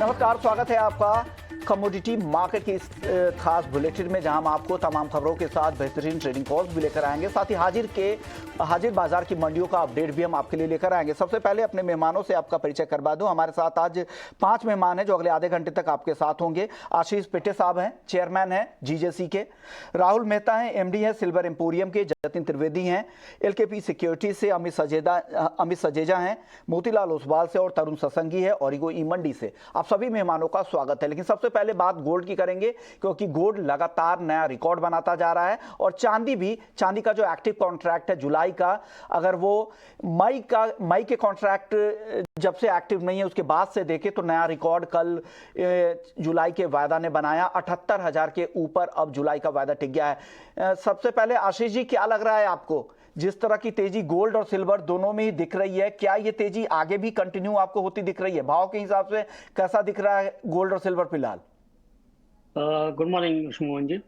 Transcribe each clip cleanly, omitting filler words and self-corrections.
नमस्कार, स्वागत है आपका कमोडिटी मार्केट की इस खास बुलेटिन में, जहां हम आपको तमाम खबरों के साथ बेहतरीन ट्रेडिंग कॉल्स भी लेकर आएंगे। साथ ही हाजिर बाजार की मंडियों का अपडेट भी हम आपके लिए लेकर आएंगे। सबसे पहले अपने मेहमानों से आपका परिचय करवा दूं। हमारे साथ आज 5 मेहमान हैं जो अगले आधे घंटे तक आपके साथ होंगे। आशीष पेटे साहब हैं, चेयरमैन हैं जीजेसी के। राहुल मेहता हैं, एमडी हैं सिल्वर एम्पोरियम के। जतिन त्रिवेदी हैं एलकेपी सिक्योरिटी से। अमित सजेजा हैं मोतीलाल ओसवाल से, और तरुण ससंगी है ओरिगो ई मंडी से। आप सभी मेहमानों का स्वागत है। लेकिन सबसे पहले बात गोल्ड की करेंगे, क्योंकि गोल्ड लगातार नया रिकॉर्ड बनाता जा रहा है। और चांदी का जो एक्टिव कॉन्ट्रैक्ट है जुलाई का, अगर वो मई के कॉन्ट्रैक्ट जब से एक्टिव नहीं है उसके बाद से देखें तो नया रिकॉर्ड कल जुलाई के वायदा ने बनाया। 78,000 के ऊपर अब जुलाई का वायदा टिक गया है। सबसे पहले आशीष जी, क्या लग रहा है आपको, जिस तरह की तेजी गोल्ड और सिल्वर दोनों में ही दिख रही है, क्या ये तेजी आगे भी कंटिन्यू आपको होती दिख रही है? भाव के हिसाब से कैसा दिख रहा है गोल्ड और सिल्वर फिलहाल? Good morning Mohan ji.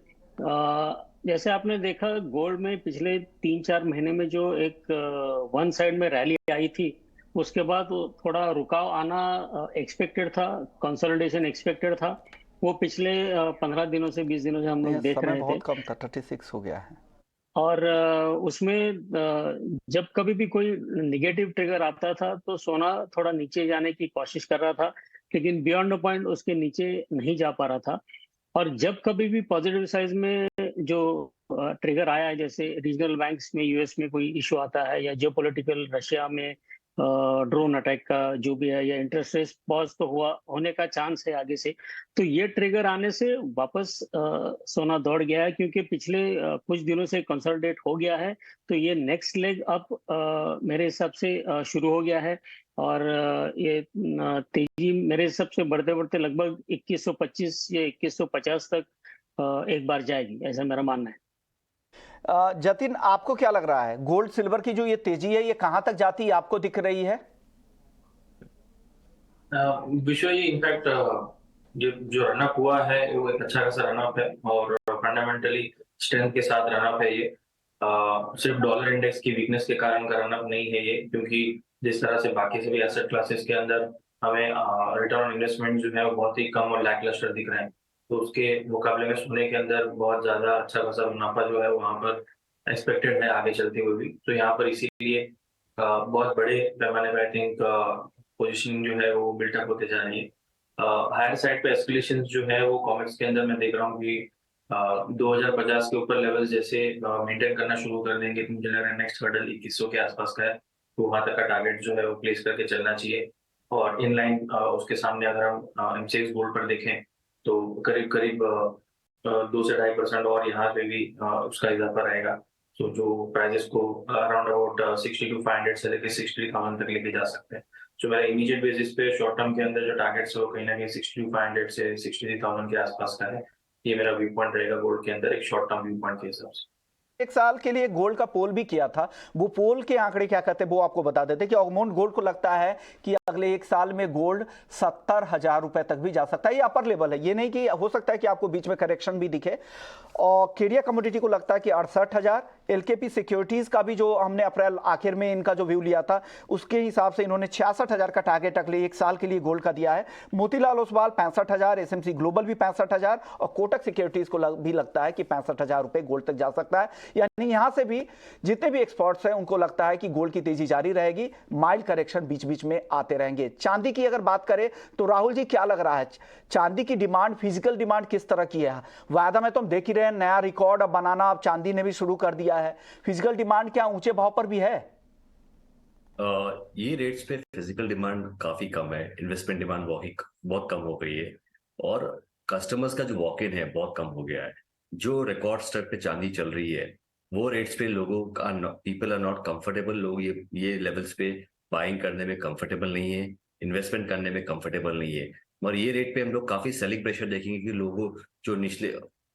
जैसे आपने देखा, गोल्ड में पिछले 3-4 महीने में जो एक वन साइड में रैली आई थी, उसके बाद वो थोड़ा रुकाव आना एक्सपेक्टेड था, कंसोलिडेशन एक्सपेक्टेड था। वो पिछले 15 दिनों से 20 दिनों से हम लोग देख समय रहे थे। बहुत कम था, 36 हो गया है। और उसमें जब कभी भी कोई निगेटिव ट्रिगर आता था तो सोना थोड़ा नीचे जाने की कोशिश कर रहा था, लेकिन बियॉन्ड द पॉइंट उसके नीचे नहीं जा पा रहा था। और जब कभी भी पॉजिटिव साइज में जो ट्रिगर आया है, जैसे रीजनल बैंक्स में यूएस में कोई इशू आता है, या जियोपॉलिटिकल रशिया में ड्रोन अटैक का जो भी है, या इंटरेस्ट रेट पॉज तो होने का चांस है आगे से, तो ये ट्रिगर आने से वापस सोना दौड़ गया है, क्योंकि पिछले कुछ दिनों से कंसोलिडेट हो गया है। तो ये नेक्स्ट लेग अप मेरे हिसाब से शुरू हो गया है। और ये तेजी मेरे हिसाब से बढ़ते बढ़ते लगभग 2125 या 2150 तक एक बार जाएगी, ऐसा मेरा मानना है। जतिन, आपको क्या लग रहा है, गोल्ड सिल्वर की जो ये तेजी है ये कहां तक जाती है, आपको दिख रही है? विश्व ये इनफैक्ट जो रनअप हुआ है वो एक अच्छा खासा रनअप है, और फंडामेंटली स्ट्रेंथ के साथ रनअप है ये। सिर्फ डॉलर इंडेक्स की वीकनेस के कारण का रनअप नहीं है ये, क्योंकि जिस तरह से बाकी सभी एसेट क्लासेस के अंदर हमें रिटर्न ऑन इन्वेस्टमेंट जो है वो बहुत ही कम और लैकलस्टर दिख रहे हैं, तो उसके मुकाबले में सोने के अंदर बहुत ज्यादा अच्छा खासा मुनाफा जो है वहां पर एक्सपेक्टेड है आगे चलते हुए भी। तो यहाँ पर इसीलिए बहुत बड़े पैमाने पर आई थिंक पोजीशन जो है वो बिल्टअप होते जा रही है। हायर साइड पे एस्केलेशन जो है वो कॉमेक्स के अंदर मैं देख रहा हूँ कि 2050 के ऊपर लेवल जैसे मेंटेन करना शुरू कर देंगे तो मुझे लग रहा है नेक्स्ट हर्डल 2100 के आसपास का है, तो वहां तक का टारगेट जो है वो प्लेस करके चलना चाहिए। और इन लाइन उसके सामने अगर हम एमसीएक्स गोल्ड पर देखें तो करीब करीब 2 से 2.5% और यहाँ पे भी उसका इजाफा रहेगा। तो जो प्राइजेस को अराउंड अबाउट 62,500 से लेकर 60,000 तक लेके जा सकते हैं। जो मेरा इमीडिएट बेसिस पे शॉर्ट टर्म के अंदर जो टारगेट्स है वो कहीं ना कहीं 62,500 से 63,000 के आसपास का है। ये मेरा व्यू पॉइंट रहेगा गोल्ड के अंदर एक शॉर्ट टर्म व्यू पॉइंट के हिसाब से। एक साल के लिए गोल्ड का पोल भी किया था, वो पोल के आंकड़े क्या कहते हैं वो आपको बता देते कि ऑगमोंट गोल्ड को लगता है कि अगले एक साल में गोल्ड 70,000 रुपए तक भी जा सकता है। ये अपर लेवल है, ये नहीं कि हो सकता है कि आपको बीच में करेक्शन भी दिखे। और केडिया कमोडिटी को लगता है कि 68,000। एलकेपी सिक्योरिटीज का भी जो हमने अप्रैल आखिर में इनका जो व्यू लिया था उसके हिसाब से इन्होंने 66,000 का टारगेट अगले एक साल के लिए गोल्ड का दिया है। मोतीलाल ओसवाल 65,000, एसएमसी ग्लोबल भी 65,000, और कोटक सिक्योरिटीज को भी लगता है कि 65,000 रुपए गोल्ड तक जा सकता है। यानी यहां से भी जितने भी एक्सपर्ट्स हैं उनको लगता है कि गोल्ड की तेजी जारी रहेगी, माइल्ड करेक्शन बीच बीच में आते रहेंगे। चांदी की अगर बात करें तो राहुल जी, क्या लग रहा है, चांदी की डिमांड, फिजिकल डिमांड किस तरह की है? वायदा में तो हम देख ही रहे हैं नया रिकॉर्ड अब बनाना अब चांदी ने भी शुरू कर दिया है। फिजिकल डिमांड क्या ऊंचे भाव पर भी है? ये रेट्स पे फिजिकल डिमांड काफी कम है, इन्वेस्टमेंट डिमांड बहुत कम हो गई है, और कस्टमर्स का जो वॉक इन है बहुत कम हो गया है। जो रिकॉर्ड स्तर पे चांदी चल रही है वो रेट्स पे लोगों का पीपल आर नॉट कंफर्टेबल। लोग ये लेवल्स पे बाइंग करने में कंफर्टेबल नहीं है, इन्वेस्टमेंट करने में कंफर्टेबल नहीं है। और ये रेट पे हम लोग काफी सेलिंग प्रेशर देखेंगे कि लोगों जो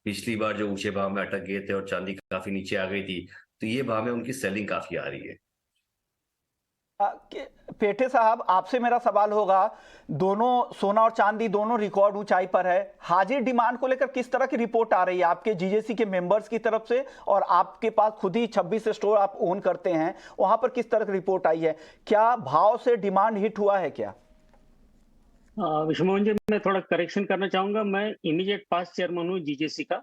पिछली बार जो ऊंचे भाव में अटक गए थे और चांदी काफी नीचे आ गई थी, तो ये भाव में उनकी सेलिंग काफी आ रही है। पेटे साहब, आपसे मेरा सवाल होगा, दोनों सोना और चांदी दोनों रिकॉर्ड ऊंचाई पर है, हाजिर डिमांड को लेकर किस तरह की रिपोर्ट आ रही है आपके जीजेसी के मेंबर्स की तरफ से? और आपके पास खुद ही 26 स्टोर आप ओन करते हैं, वहां पर किस तरह की रिपोर्ट आई है? क्या भाव से डिमांड हिट हुआ है क्या? विश्वमोहन जी, मैं थोड़ा करेक्शन करना चाहूंगा। मैं इमीडिएट पास्ट चेयरमैन हूँ जीजेसी का।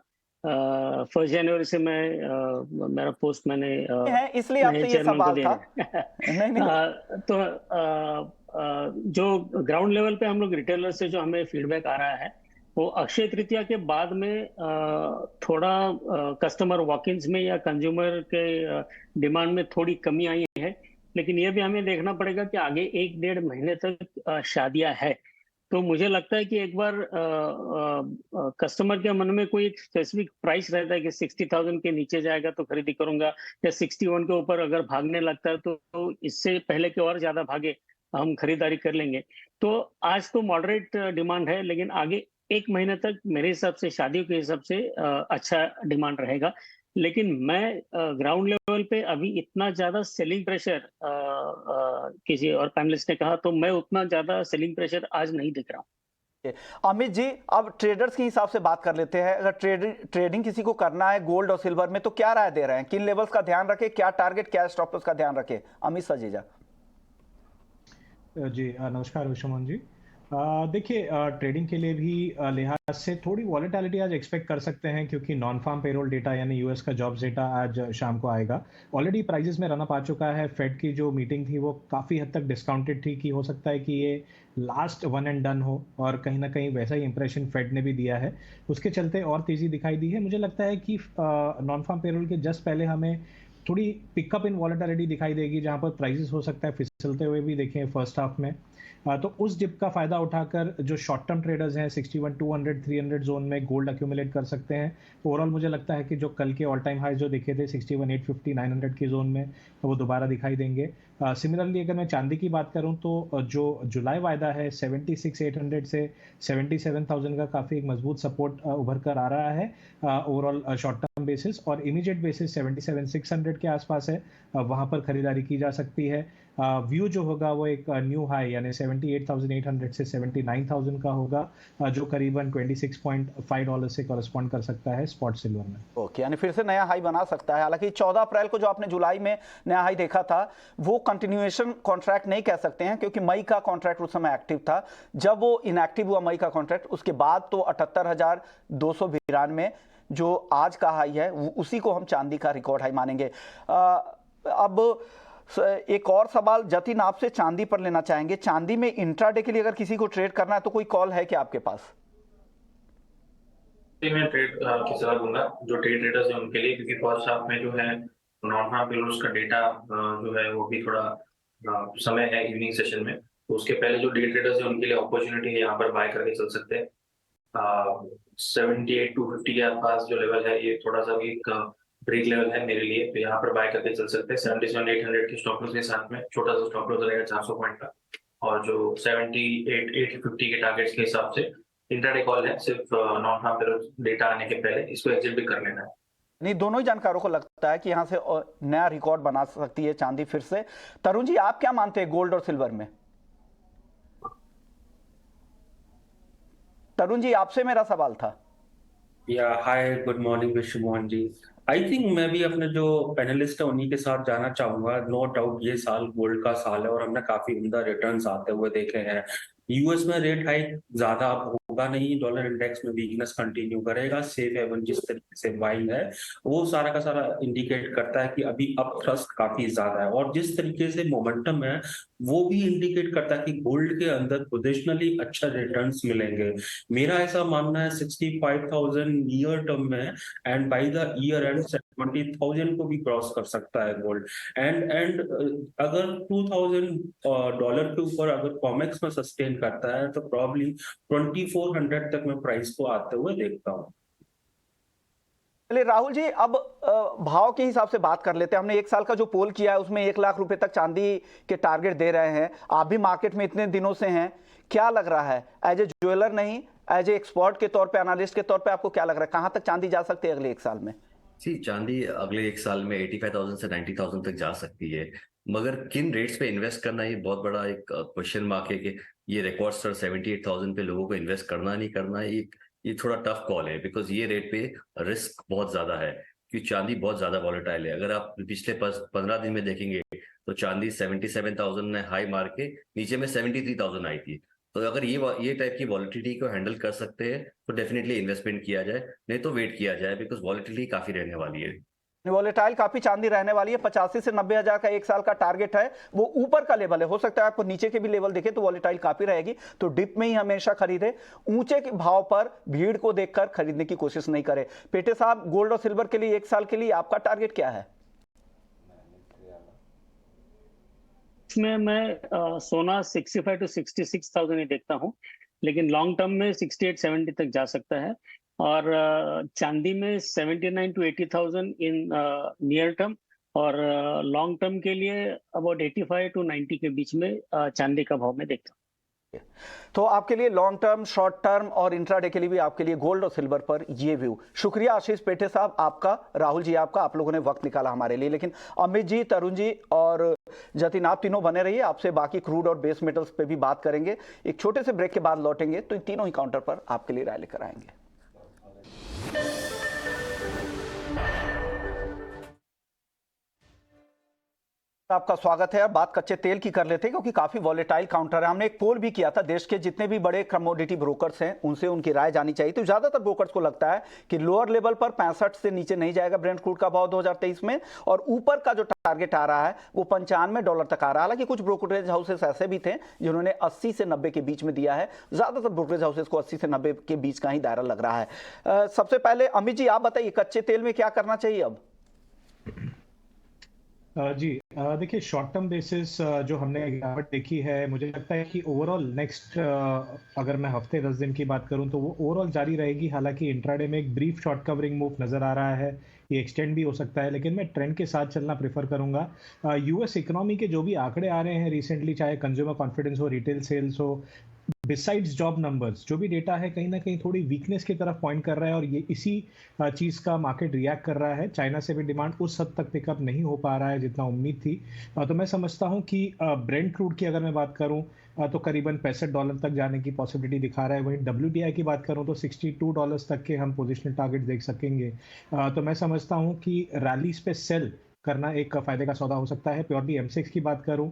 1 जनवरी से मेरा पोस्ट मैंने है इसलिए नए आपसे ये चेयरमैन को सवाल दे था। रहे हैं। नहीं नहीं, तो जो ग्राउंड लेवल पे हम लोग रिटेलर से जो हमें फीडबैक आ रहा है, वो अक्षय तृतीया के बाद में थोड़ा कस्टमर वॉक इन्स में या कंज्यूमर के डिमांड में थोड़ी कमी आई है। लेकिन ये भी हमें देखना पड़ेगा कि आगे 1-1.5 महीने तक शादियां है। तो मुझे लगता है कि एक बार कस्टमर के मन में कोई एक स्पेसिफिक प्राइस रहता है कि 60,000 के नीचे जाएगा तो खरीदी करूंगा, या 61 के ऊपर अगर भागने लगता है तो इससे पहले के और ज्यादा भागे हम खरीदारी कर लेंगे। तो आज तो मॉडरेट डिमांड है, लेकिन आगे 1 महीने तक मेरे हिसाब से शादियों के हिसाब से अच्छा डिमांड रहेगा। लेकिन मैं ग्राउंड लेवल पे अभी इतना ज्यादा सेलिंग प्रेशर, किसी और पैनलिस्ट ने कहा, तो मैं उतना ज्यादा सेलिंग प्रेशर आज नहीं दिख रहा हूँ। अमित जी, अब ट्रेडर्स के हिसाब से बात कर लेते हैं। अगर ट्रेडिंग किसी को करना है गोल्ड और सिल्वर में, तो क्या राय दे रहे हैं? किन लेवल्स का ध्यान रखें, क्या टारगेट, क्या स्टॉप लॉस का ध्यान रखें? अमित सजीजा जी नमस्कार विश्वमोहन जी। देखिए ट्रेडिंग के लिए भी लिहाज से थोड़ी वॉलेटिलिटी आज एक्सपेक्ट कर सकते हैं, क्योंकि नॉन फार्म पेरोल डेटा यानी यूएस का जॉब्स डेटा आज शाम को आएगा। ऑलरेडी प्राइजेस में रनअप आ चुका है। फेड की जो मीटिंग थी वो काफ़ी हद तक डिस्काउंटेड थी कि हो सकता है कि ये लास्ट वन एंड डन हो, और कहीं ना कहीं वैसा ही इंप्रेशन फेड ने भी दिया है। उसके चलते और तेज़ी दिखाई दी है। मुझे लगता है कि नॉन फार्म पेरोल के जस्ट पहले हमें थोड़ी पिकअप इन वॉलेटिलिटी दिखाई देगी, जहां पर प्राइसेस हो सकता है फिसलते हुए भी देखें फर्स्ट हाफ में। तो उस डिप का फायदा उठाकर जो शॉर्ट टर्म ट्रेडर्स हैं 61, 200, 300 जोन में गोल्ड अक्यूमुलेट कर सकते हैं। ओवरऑल मुझे लगता है कि जो कल के ऑल टाइम हाई जो दिखे थे 61, 850, 900 की जोन में, तो वो दोबारा दिखाई देंगे। सिमिलरली अगर मैं चांदी की बात करूं तो जो जुलाई वायदा है 76,800 से 77,000 का काफ़ी एक मजबूत सपोर्ट उभर कर आ रहा है ओवरऑल शॉर्ट टर्म बेसिस, और इमीडिएट बेसिस 77,600 के आसपास है। वहां पर खरीदारी की जा सकती है। व्यू जो होगा वो एक न्यू हाई यानी 78,800 से 79,000 का होगा, जो करीबन $26.5 से कॉरेस्पॉन्ड कर सकता है स्पॉट सिल्वर में। ओके, यानी फिर से नया हाई बना सकता है। हालांकि 14 अप्रैल को जो आपने जुलाई में नया हाई देखा था, वो कंटिन्यूएशन कॉन्ट्रैक्ट नहीं कह सकते हैं, क्योंकि मई का कॉन्ट्रैक्ट उस समय एक्टिव था। जब वो इनएक्टिव हुआ मई का कॉन्ट्रैक्ट, उसके बाद तो 78,292 जो आज का हाई है, उसी को हम चांदी का रिकॉर्ड हाई मानेंगे। अब एक और सवाल जतिन आपसे चांदी पर लेना चाहेंगे। चांदी में इंट्राडे के लिए अगर किसी को ट्रेड करना है तो कोई कॉल है क्या आपके पास? मैं ट्रेड की सलाह दूंगा जो ट्रेड ट्रेडर्स हैं उनके लिए, क्योंकि फर्स्ट हाफ में जो है नॉन फार्म पेरोल्स का डेटा जो है वो भी थोड़ा समय है इवनिंग सेशन में, तो उसके पहले जो डे ट्रेडर्स हैं उनके लिए अपॉर्चुनिटी है, यहाँ पर बाय करके चल सकते हैं। 78-250 के आसपास जो लेवल है, ये थोड़ा सा भी एक ब्रेक लेवल है मेरे लिए, तो यहाँ पर बाय करके चल सकते हैं। 77,800 के स्टॉप लॉस के साथ में छोटा सा स्टॉप लॉस रहेगा 400 पॉइंट का, और जो 78,850 के टारगेट्स के हिसाब से इंट्राडे कॉल है, सिर्फ नॉन फार्म पेरोल डेटा आने के पहले इसको एग्जिट भी कर लेना है। नहीं, दोनों ही जानकारों को लगता है कि यहाँ से नया रिकॉर्ड बना सकती है चांदी फिर से। तरुण जी, आप क्या मानते हैं गोल्ड और सिल्वर में? तरुण जी, आपसे मेरा सवाल था। Hi, good morning Vishwamohan ji. I think मैं भी अपने जो पैनलिस्ट है उन्हीं के साथ जाना चाहूंगा। नो डाउट ये साल गोल्ड का साल है और हमने काफी उम्दा रिटर्न्स आते हुए देखे हैं। यूएस में रेट हाइक ज्यादा होगा नहीं, डॉलर इंडेक्स में वीकनेस कंटिन्यू करेगा। सेफ हेवन जिस तरीके से बाइंग है वो सारा का सारा इंडिकेट करता है कि अभी अप थ्रस्ट काफी ज्यादा है, और जिस तरीके से मोमेंटम है वो भी इंडिकेट करता है कि गोल्ड के अंदर पोजिशनली अच्छा रिटर्न्स मिलेंगे। मेरा ऐसा मानना है 65,000 नियर टर्म में, and by the year and 70,000 को भी क्रॉस कर सकता है गोल्ड। एंड अगर $2,000 के ऊपर अगर कॉमेक्स में सस्टेन करता है तो प्रॉब्ली 2400 तक मैं प्राइस को आते हुए देखता हूँ। चलिए राहुल जी, अब भाव के हिसाब से बात कर लेते हैं। हमने एक साल का जो पोल किया है उसमें 1 लाख रुपए तक चांदी के टारगेट दे रहे हैं। आप भी मार्केट में इतने दिनों से हैं, क्या लग रहा है एज ए ज्वेलर नहीं, एज ए एक्सपर्ट के तौर पे, एनालिस्ट के तौर पे, आपको क्या लग रहा है कहां तक चांदी जा सकती है अगले 1 साल में? चांदी अगले 1 साल में 85,000 से 90,000 तक जा सकती है, मगर किन रेट्स पे इन्वेस्ट करना ये बहुत बड़ा एक क्वेश्चन मार्क है कि ये रिकॉर्ड स्तर 78,000 पे लोगों को इन्वेस्ट करना नहीं करना, ये थोड़ा टफ कॉल है, बिकॉज ये रेट पे रिस्क बहुत ज्यादा है, क्योंकि चांदी बहुत ज्यादा वॉलेटाइल है। अगर आप पिछले 15 दिन में देखेंगे तो चांदी 77,000 ने हाई मार के नीचे में 73,000 आई थी, तो अगर ये टाइप की वॉलिटिलिटी को हैंडल कर सकते हैं तो डेफिनेटली इन्वेस्टमेंट किया जाए, नहीं तो वेट किया जाए, बिकॉज वॉलिटिलिटी काफी रहने वाली है। वोलेटाइल काफी चांदी रहने वाली है। 85 से 90 हजार का एक साल का टारगेट है, वो ऊपर का लेवल है। हो सकता है आपको नीचे के भी लेवल दिखे तो वोलेटाइल काफी रहेगी, तो डिप में ही हमेशा खरीदे, ऊंचे के भाव पर भीड़ को देखकर खरीदने की कोशिश नहीं करे। पेटे साहब, गोल्ड और सिल्वर के लिए एक साल के लिए आपका टारगेट क्या है? इसमें मैं सोना 65 to 66,000 ही देखता हूँ, लेकिन लॉन्ग टर्म में 68-70 तक जा सकता है। और चांदी में 79 to 80,000 इन नियर टर्म, और लॉन्ग टर्म के लिए अबाउट 85 to 90 के बीच में चांदी का भाव में देखता हूँ। तो आपके लिए लॉन्ग टर्म, शॉर्ट टर्म और इंट्राडे के लिए भी आपके लिए गोल्ड और सिल्वर पर ये व्यू। शुक्रिया आशीष पेटे साहब आपका, राहुल जी आपका, आप लोगों ने वक्त निकाला हमारे लिए। लेकिन अमित जी, तरुण जी और जतिन, आप तीनों बने रहिए, आपसे बाकी क्रूड और बेस मेटल्स पे भी बात करेंगे। एक छोटे से ब्रेक के बाद लौटेंगे तो इन तीनों ही काउंटर पर आपके लिए राय लेकर आएंगे। आपका स्वागत है। अब बात कच्चे तेल की कर लेते हैं क्योंकि काफी वॉलेटाइल काउंटर है। हमने एक पोल भी किया था, देश के जितने भी बड़े कमोडिटी ब्रोकर्स हैं उनसे उनकी राय जानी चाहिए। तो ज्यादातर ब्रोकर्स को लगता है कि लोअर लेवल पर 65 से नीचे नहीं जाएगा ब्रेंट क्रूड का भाव 2023 में, और ऊपर का जो टारगेट आ रहा है वो $95 तक आ रहा है। हालांकि कुछ ब्रोकरेज हाउसेस ऐसे भी थे जिन्होंने 80 से 90 के बीच में दिया है। ज्यादातर ब्रोकरेज हाउसेस को 80 से 90 के बीच का ही दायरा लग रहा है। सबसे पहले अमित जी आप बताइए, कच्चे तेल में क्या करना चाहिए अब? जी देखिए, शॉर्ट टर्म बेसिस जो हमने गिरावट देखी है, मुझे लगता है कि ओवरऑल नेक्स्ट अगर मैं हफ्ते 10 दिन की बात करूं तो वो ओवरऑल जारी रहेगी। हालांकि इंट्राडे में एक ब्रीफ शॉर्ट कवरिंग मूव नजर आ रहा है, ये एक्सटेंड भी हो सकता है, लेकिन मैं ट्रेंड के साथ चलना प्रेफर करूंगा। यूएस इकोनॉमी के जो भी आंकड़े आ रहे हैं रिसेंटली, चाहे कंज्यूमर कॉन्फिडेंस हो, रिटेल सेल्स हो, बिसाइड्स जॉब नंबर्स, जो भी डेटा है कहीं ना कहीं थोड़ी वीकनेस की तरफ पॉइंट कर रहा है, और ये इसी चीज़ का मार्केट रिएक्ट कर रहा है। चाइना से भी डिमांड उस हद तक पिकअप नहीं हो पा रहा है जितना उम्मीद थी। तो मैं समझता हूं कि ब्रेंट क्रूड की अगर मैं बात करूं तो करीबन $65 तक जाने की पॉसिबिलिटी दिखा रहा है। वहीं WTI की बात करूं तो $62 तक के हम पोजिशनल टारगेट देख सकेंगे। तो मैं समझता हूं कि रैलीज पे सेल करना एक फायदे का सौदा हो सकता है। प्योरली M6 की बात करूं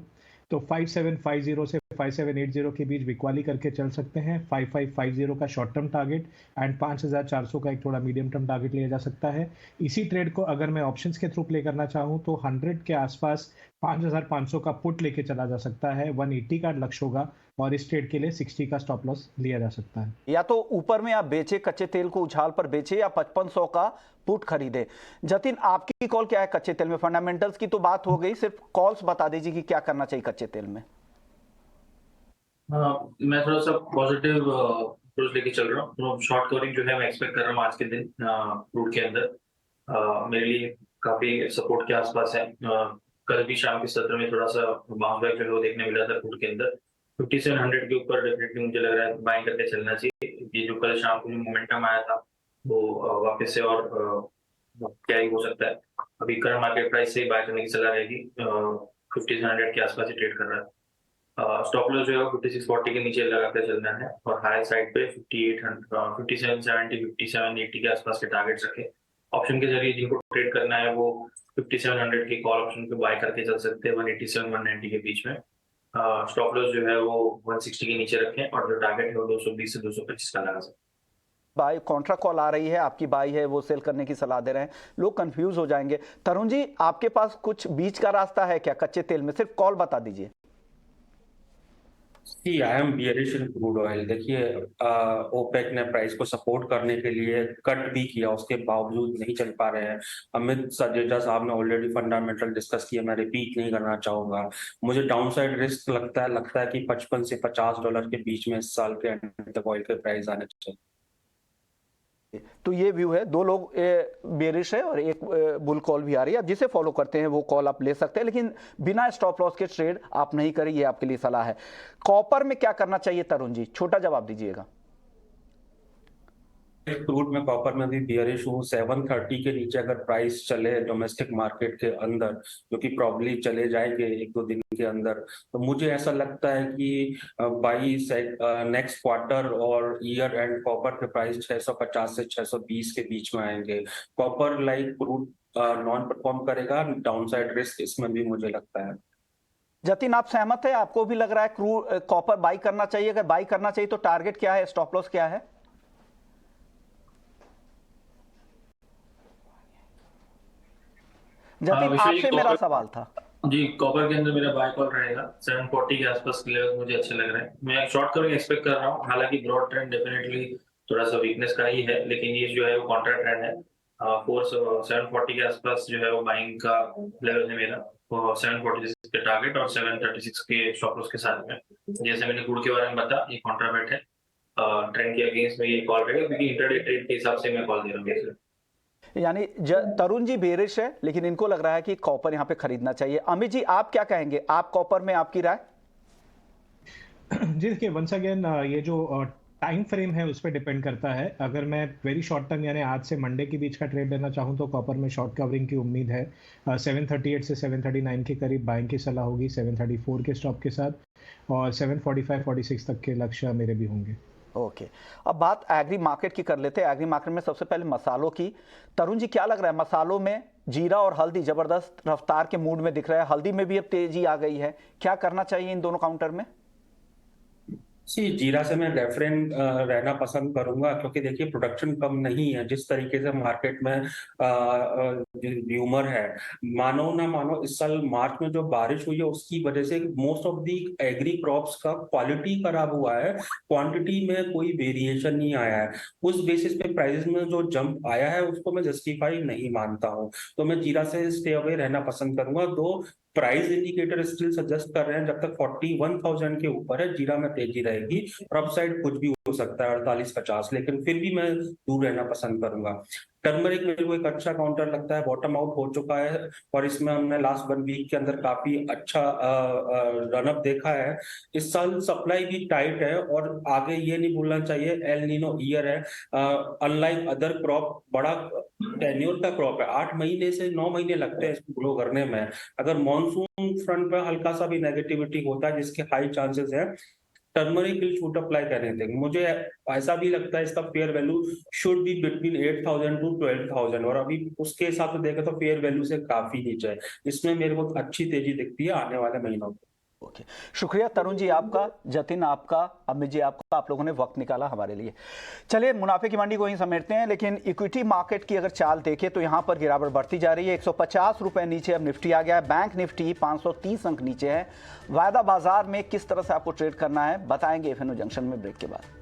तो 5750 से 5780 के बीच बिकवाली करके चल सकते हैं। 5550 का शॉर्ट टर्म टारगेट एंड 5400 का एक थोड़ा मीडियम टर्म टारगेट लिया जा सकता है। इसी ट्रेड को अगर मैं ऑप्शंस के थ्रू प्ले करना चाहूँ तो 100 के आसपास 5500 का पुट लेके चला जा सकता है। 180 का लक्ष्य होगा और इस ट्रेड के लिए 60 का स्टॉप लॉस लिया जा सकता है। या तो ऊपर में आप बेचे, कच्चे तेल को उछाल पर बेचे, या 5500 का पुट खरीदे। जतिन, आपकी कॉल क्या है कच्चे तेल में? फंडामेंटल्स की तो बात हो गई, सिर्फ कॉल्स बता दीजिए कि क्या करना चाहिए कच्चे तेल में। मैं थोड़ा सा पॉजिटिव अप्रोच लेके चल रहा हूँ। शॉर्ट कवरिंग जो है मैं एक्सपेक्ट कर रहा हूँ आज के दिन क्रूड के अंदर। मेरे लिए काफी सपोर्ट के आसपास है। कल भी शाम के सत्र में थोड़ा सा बाउंस बैक जो है वो देखने मिला था क्रूड के अंदर। 5700 के ऊपर डेफिनेटली मुझे लग रहा है बाइंग करके चलना चाहिए। ये जो कल शाम को जो मोमेंटम आया था वो वापस से और क्या ही हो सकता है। अभी करंट मार्केट प्राइस से बाय करने की सलाह रहेगी। 5700 के आसपास ही ट्रेड कर रहा है। स्टॉप लॉस जो है 5640 के नीचे लगा कर चलना है, और हाई साइड पे 5770, 5780 के आसपास के टारगेट्स रखे। ऑप्शन के जरिए जिनको ट्रेड करना है वो 5700 के कॉल ऑप्शन पे बाय करके चल सकते हैं 187 190 के बीच में। स्टॉप लॉस जो है वो 160 के नीचे रखें, और जो टारगेट है वो 220 से 225 का लगा सकते हैं। बाय कॉन्ट्रा कॉल आ रही है, आपकी बाई है वो सेल करने की सलाह दे रहे हैं, लोग कंफ्यूज हो जाएंगे। तरुण जी, आपके पास कुछ बीच का रास्ता है क्या कच्चे तेल में? सिर्फ कॉल बता दीजिए। I am bearish in crude oil. देखिए, ओपेक ने प्राइस को सपोर्ट करने के लिए कट भी किया, उसके बावजूद नहीं चल पा रहे हैं। अमित सजेजा साहब ने ऑलरेडी फंडामेंटल डिस्कस किया, मैं रिपीट नहीं करना चाहूंगा। मुझे डाउनसाइड रिस्क लगता है कि $55 से $50 के बीच में इस साल के एंड तक ऑयल के प्राइस आने चाहिए। तो ये व्यू है, दो लोग बेरिश है और एक बुल कॉल भी आ रही है। आप जिसे फॉलो करते हैं वो कॉल आप ले सकते हैं, लेकिन बिना स्टॉप लॉस के ट्रेड आप नहीं करें, ये आपके लिए सलाह है। कॉपर में क्या करना चाहिए तरुण जी, छोटा जवाब दीजिएगा। क्रूड में, कॉपर में भी बियरिश हूँ। 730 के नीचे अगर प्राइस चले डोमेस्टिक मार्केट के अंदर, जो कि प्रॉब्ली चले जाएंगे 1-2 दिन के अंदर, तो मुझे ऐसा लगता है कि बाई नेक्स्ट क्वार्टर और ईयर एंड कॉपर के प्राइस 650 से 620 के बीच में आएंगे। Copper like crude non perform करेगा, डाउनसाइड रिस्क इसमें भी मुझे लगता है। जतिन, आप सहमत है? आपको भी लग रहा है क्रूड कॉपर बाई करना चाहिए? अगर बाई करना चाहिए तो टारगेट क्या है, स्टॉप लॉस क्या है? जतिन, आपसे मेरा सवाल था। जी, कॉपर के अंदर मेरा बाय कॉल रहेगा 740 के आसपास के लेवल मुझे अच्छे लग रहे हैं। मैं शॉर्ट कवरिंग एक्सपेक्ट कर रहा हूँ, हालांकि ब्रॉड ट्रेंड डेफिनेटली थोड़ा सा वीकनेस का ही है, लेकिन ये जो है वो कॉन्ट्रा ट्रेंड है। 740 के आसपास जो है वो बाइंग का लेवल है मेरा, वो 746 के टारगेट और 736 के स्टॉप लॉस के साथ में। जैसे मैंने गुड के बारे में बताया, ये कॉन्ट्रा बेट है, ट्रेंड के अगेंस्ट में ये कॉल रहेगा, क्योंकि इंटरडे ट्रेड के हिसाब से मैं कॉल दे रहा हूँ। यानी तरुण जी बेरिश है, लेकिन इनको लग रहा है कि कॉपर यहां पे खरीदना चाहिए। अमित जी, आप क्या कहेंगे? आप कॉपर में आपकी राय? जी देखिए, वंस अगेन ये जो टाइम फ्रेम है उस पर डिपेंड करता है। अगर मैं वेरी शॉर्ट टर्म यानी आज से मंडे के बीच का ट्रेड लेना चाहूँ तो कॉपर में शॉर्ट कवरिंग की उम्मीद है। 738 से 739 के करीब बाइंग की सलाह होगी 734 के स्टॉप के साथ, और 745-46 तक के लक्ष्य मेरे भी होंगे। ओके, अब बात एग्री मार्केट की कर लेते हैं। एग्री मार्केट में सबसे पहले मसालों की। तरुण जी, क्या लग रहा है? मसालों में जीरा और हल्दी जबरदस्त रफ्तार के मूड में दिख रहा है, हल्दी में भी अब तेजी आ गई है। क्या करना चाहिए इन दोनों काउंटर में? जीरा से मैं रेफरेंस रहना पसंद करूंगा, क्योंकि देखिए प्रोडक्शन कम नहीं है। जिस तरीके से मार्केट में र्यूमर है, मानो ना मानो, इस साल मार्च में जो बारिश हुई है उसकी वजह से most of the agri crops का क्वालिटी खराब हुआ है, क्वांटिटी में कोई वेरिएशन नहीं आया है। उस बेसिस पे प्राइसेस में जो जंप आया है उसको मैं जस्टिफाई नहीं मानता हूं, तो मैं जीरा से स्टे अवे रहना पसंद करूंगा। दो प्राइस इंडिकेटर स्टिल सजेस्ट कर रहे हैं जब तक 41,000 के ऊपर है जीरा में तेजी रहेगी, और अपसाइड कुछ भी हो सकता है 48-50, लेकिन फिर भी मैं दूर रहना पसंद करूंगा। टर्मरिक मेरे को एक अच्छा काउंटर लगता है, बॉटम आउट हो चुका है और इसमें हमने लास्ट 1 वीक के अंदर काफी अच्छा रनअप देखा है। इस साल सप्लाई भी टाइट है और आगे ये नहीं भूलना चाहिए एल नीनो ईयर है। अनलाइक अदर क्रॉप बड़ा टेन्योर का क्रॉप है, 8 महीने से 9 महीने लगते हैं इसको ग्रो करने में। अगर मॉनसून फ्रंट पे हल्का सा भी नेगेटिविटी होता है, जिसके हाई चांसेस है, टर्मरिक विल शूट अप्लाई करने देंगे। मुझे ऐसा भी लगता है इसका fair value should be between 8,000 to 12,000, और अभी उसके हिसाब से देखें तो फेयर वैल्यू से काफी नीचे है। इसमें मेरे को अच्छी तेजी दिखती है आने वाले महीनों में। ओके, शुक्रिया तरुण जी आपका, जतिन आपका, अमित जी आपका, आप लोगों ने वक्त निकाला हमारे लिए। चलिए, मुनाफे की मंडी को ही समेटते हैं, लेकिन इक्विटी मार्केट की अगर चाल देखें तो यहां पर गिरावट बढ़ती जा रही है। 150 रुपए नीचे अब निफ्टी आ गया है। बैंक निफ्टी 530 अंक नीचे है। वायदा बाजार में किस तरह से आपको ट्रेड करना है बताएंगे एफएनओ जंक्शन में ब्रेक के बाद।